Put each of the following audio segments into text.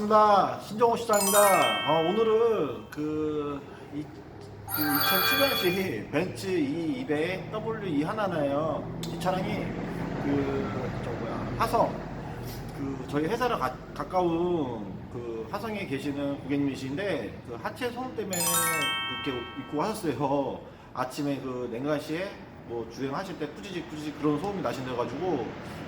반갑습니다. 신정호 시장입니다. 오늘은 2007년식 벤츠 E200 W2 하나네요. 이 차량이 화성 저희 회사를 가까운 화성에 계시는 고객님이신데 하체 소음 때문에 그렇게 입고 하셨어요. 아침에 냉간시에 뭐 주행하실 때 꾸지직 그런 소음이 나신다 가지고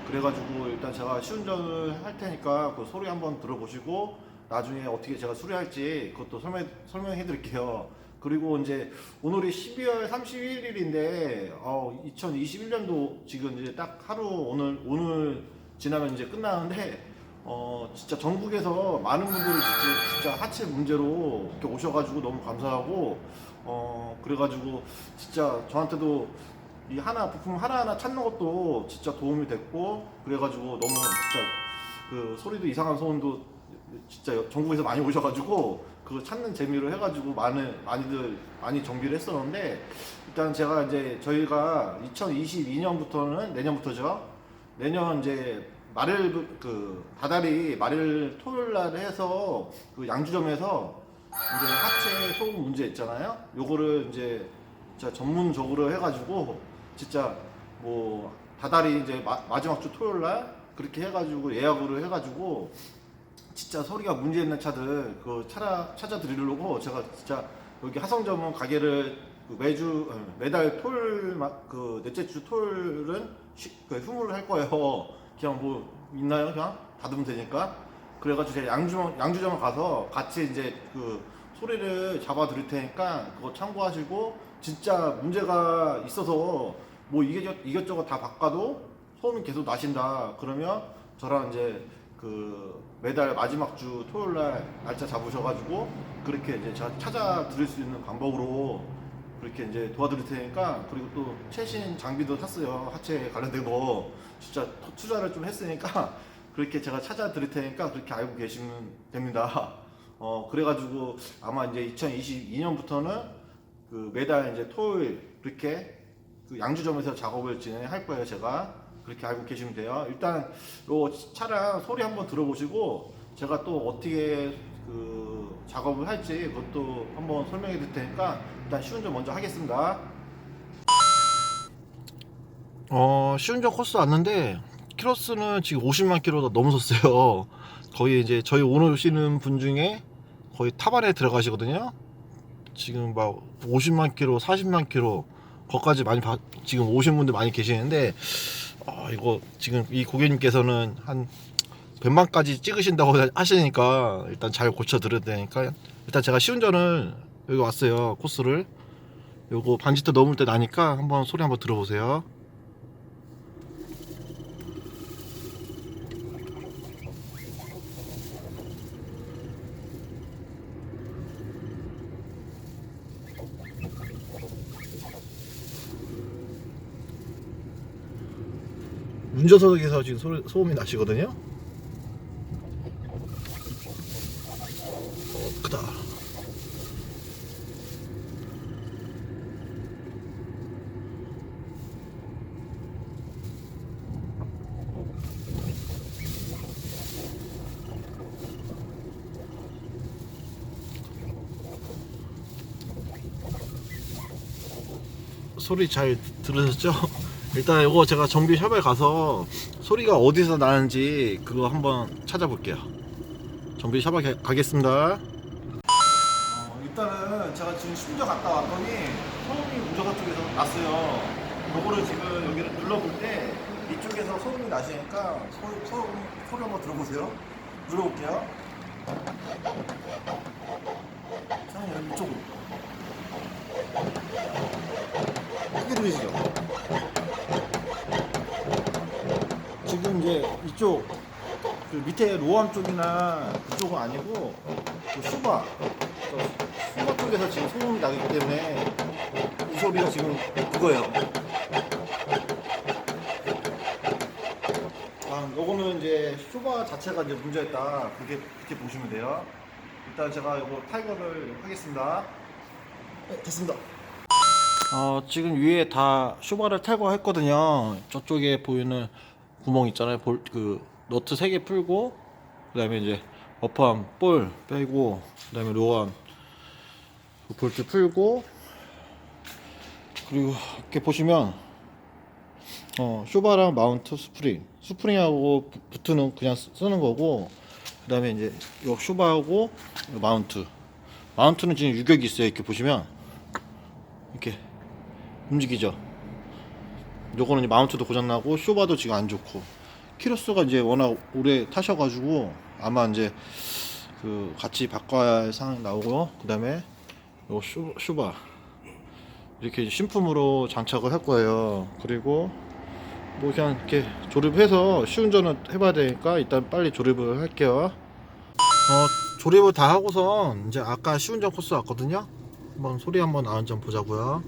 그래가지고 일단 제가 시운전을 할 테니까 그 소리 한번 들어보시고 나중에 어떻게 제가 수리할지 그것도 설명해 드릴게요. 그리고 이제 오늘이 12월 31일인데 2021년도 지금 이제 딱 하루 오늘 지나면 이제 끝나는데 진짜 전국에서 많은 분들이 진짜 하체 문제로 이렇게 오셔가지고 너무 감사하고 그래가지고 진짜 저한테도 이 부품 하나하나 찾는 것도 진짜 도움이 됐고 그래가지고 너무 진짜 소리도 이상한 소음도 진짜 전국에서 많이 오셔가지고 그거 찾는 재미로 해가지고 많이 정비를 했었는데 일단 제가 이제 저희가 2022년부터는 내년부터죠. 내년 이제 다달이 말일 토요일 날 해서 양주점에서 이제 하체 소음 문제 있잖아요. 요거를 이제 진짜 전문적으로 해가지고 진짜 뭐 다달이 이제 마지막 주 토요일 날 그렇게 해가지고 예약으로 해가지고 진짜 소리가 문제 있는 차들 찾아드리려고 제가 진짜 여기 하성점은 가게를 매달 토요일 넷째 주 토요일은 휴무를 할 거예요. 그냥 뭐 있나요? 그냥 닫으면 되니까. 그래가지고 제가 양주점을 가서 같이 이제 소리를 잡아 드릴 테니까 그거 참고하시고 진짜 문제가 있어서 뭐 이것저것 다 바꿔도 소음이 계속 나신다 그러면 저랑 이제 매달 마지막 주 토요일 날 날짜 잡으셔가지고 그렇게 이제 제가 찾아 드릴 수 있는 방법으로 그렇게 이제 도와드릴 테니까. 그리고 또 최신 장비도 샀어요. 하체에 관련된 거 진짜 투자를 좀 했으니까 그렇게 제가 찾아 드릴 테니까 그렇게 알고 계시면 됩니다. 그래가지고 아마 이제 2022년부터는 매달 이제 토요일 그렇게 양주점에서 작업을 진행할 거예요. 제가 그렇게 알고 계시면 돼요. 일단 요 차량 소리 한번 들어보시고 제가 또 어떻게 작업을 할지 그것도 한번 설명해 드릴 테니까 일단 시운전 먼저 하겠습니다. 시운전 코스 왔는데 키로수는 지금 50만 킬로 넘으셨어요. 거의 이제 저희 오늘 오시는 분 중에 거의 탑안에 들어가시거든요. 지금 막 50만 킬로, 40만 킬로 거기까지 지금 오신 분들 많이 계시는데 이거 지금 이 고객님께서는 한 100만까지 찍으신다고 하시니까 일단 잘 고쳐 드려야 되니까 일단 제가 시운전을 여기 왔어요. 코스를 요거 반지트 넘을 때 나니까 한번 소리 한번 들어보세요. 운전석에서 지금 소음이 나시거든요. 크다. 소리 잘 들으셨죠? 일단 이거 제가 정비샵에 가서 소리가 어디서 나는지 그거 한번 찾아볼게요. 정비샵에 가겠습니다. 일단은 제가 지금 심지어 갔다 왔더니 소음이 운전석 쪽에서 났어요. 요거를 지금 여기를 눌러볼 때 이쪽에서 소음이 나시니까 소리 한번 들어보세요. 눌러볼게요. 자, 이쪽으로 크게 들리시죠? 지금 이제 이쪽 밑에 로암 쪽이나 그쪽은 아니고 수바 쪽에서 지금 소음이 나기 때문에 이 소리가 지금 그거예요. 요거는 이제 수바 자체가 이제 문제였다. 그렇게 보시면 돼요. 일단 제가 요거 탈거를 하겠습니다. 네, 됐습니다. 지금 위에 다 쇼바를 탈거했거든요. 저쪽에 보이는 구멍 있잖아요. 너트 3개 풀고 그다음에 이제 어펌 볼 빼고, 그 다음에 로건 볼트 풀고, 그리고 이렇게 보시면 쇼바랑 마운트 스프링하고 부트는 그냥 쓰는 거고, 그 다음에 이제 요 쇼바하고 마운트는 지금 유격이 있어요. 이렇게 보시면 이렇게 움직이죠. 요거는 이제 마운트도 고장나고 쇼바도 지금 안 좋고, 키로수가 이제 워낙 오래 타셔가지고 아마 이제 그 같이 바꿔야 할 상황이 나오고요. 그 다음에 요 쇼바 이렇게 신품으로 장착을 할 거예요. 그리고 뭐 그냥 이렇게 조립해서 시운전을 해봐야 되니까 일단 빨리 조립을 할게요. 조립을 다 하고선 이제 아까 시운전 코스 왔거든요. 한번 소리 한번 나는지 한번 보자고요.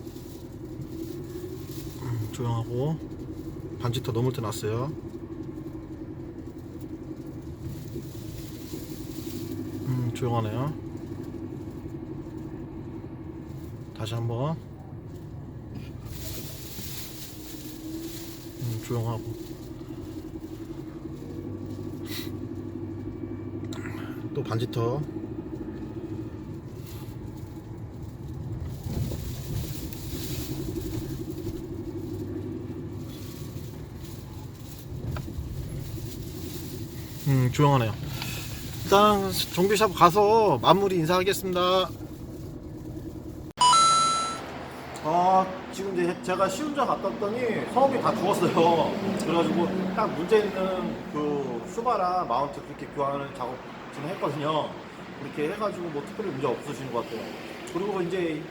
조용하고 반지터 넘을 때 났어요. 조용하네요. 다시 한번 조용하고. 또 반지터. 조용하네요. 일단 정비샵 가서 마무리 인사하겠습니다. 지금 이제 제가 시운전 갔다 왔더니 성업이 다 죽었어요. 그래가지고 딱 문제 있는 그 쇼바랑 마운트 그렇게 교환을 작업 지금 했거든요. 그렇게 해가지고 뭐 특별히 문제 없으신 것 같아요. 그리고 이제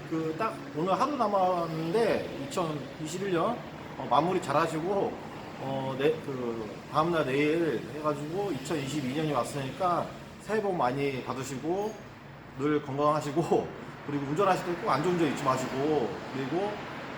그 딱 오늘 하루 남았는데 2021년 마무리 잘 하시고 그 다음날 내일 해가지고 2022년이 왔으니까 새해 복 많이 받으시고 늘 건강하시고, 그리고 운전하실 때 꼭 안전운전 잊지 마시고, 그리고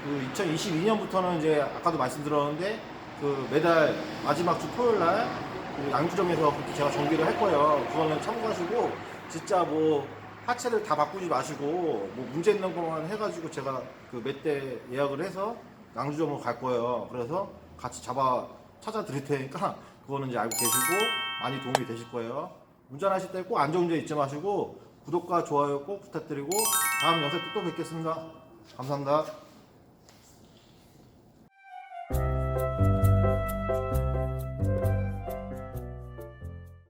그 2022년부터는 이제 아까도 말씀드렸는데 그 매달 마지막 주 토요일날 그 양주점에서 그렇게 제가 정비를 할 거예요. 그거는 참고하시고, 진짜 뭐 하체를 다 바꾸지 마시고 뭐 문제 있는 것만 해가지고 제가 그 몇 대 예약을 해서 양주점으로 갈 거예요. 그래서 같이 찾아 드릴 테니까 그거는 이제 알고 계시고 많이 도움이 되실 거예요. 운전하실 때 꼭 안전운전 잊지 마시고 구독과 좋아요 꼭 부탁드리고 다음 영상 때 또 뵙겠습니다. 감사합니다.